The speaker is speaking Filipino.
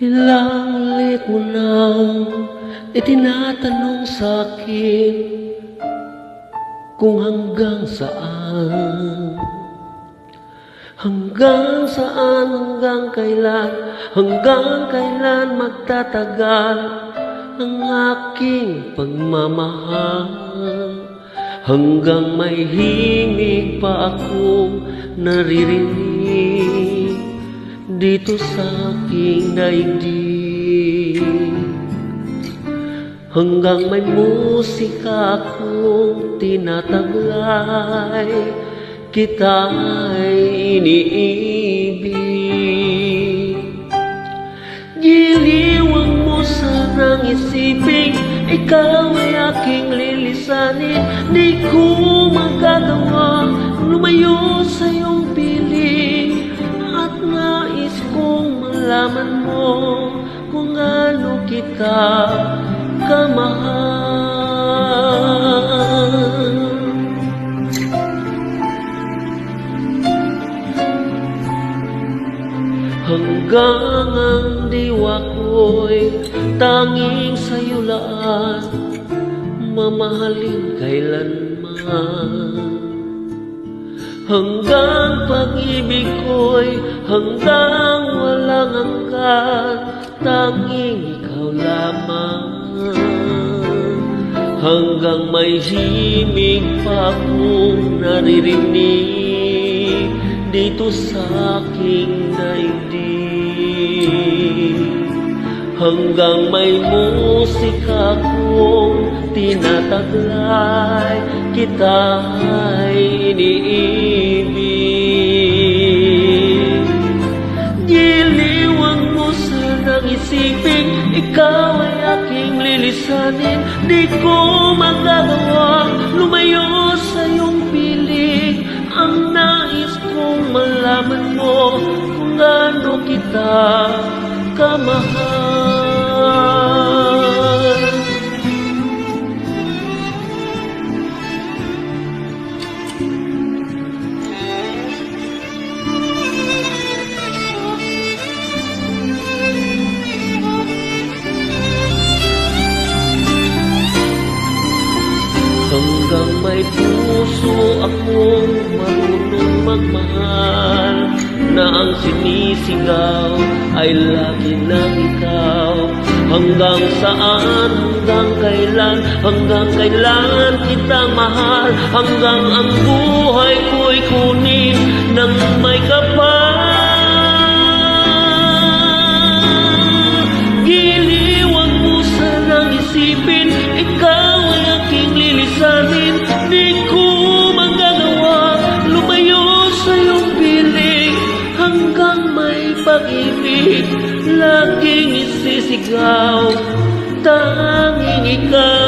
Ilang ulit mo nang itinatanong sa'kin kung hanggang saan, hanggang kailan magtatagal ang aking pagmamahal, hanggang may himig pa akong naririnig dito sa aking daigdig, hanggang may musika akong tinataglay, kita'y iniibig. Giliwang mo sanang isipin, ikaw ay aking lilisanin. Di ko magagawa lumayo sa iyong piling, at nais kong malaman mo kung gaano kita kamahal. Hanggang ang diwa ko'y tanging sa'yo lang mamahalin kailanman, hanggang pag-ibig ko'y hanggang walang hanggan, tanging ikaw lamang, hanggang may himig pa akong naririnig dito sa aking daigdig, hanggang may musika akong tinataglay, kita'y iniibig. Giliwang mo sanang isipin, ikaw ay aking lilisanin. Di ko magagawa lumayo sa iyong piling, ang nais kong malaman mo kung gaano kita kamahal. Hanggang may puso akong marunong magmahal, na ang sinisigaw ay lagi lang ikaw. Hanggang saan, hanggang kailan kita mahal, hanggang ang buhay ko'y kunin ng may kapal. Giliwang mo sanang isipin, ikaw ay aking lilisanin. Di ko magagawa lumayo sa iyong piling, hanggang may pag-ibig laging isisigaw, tanging ikaw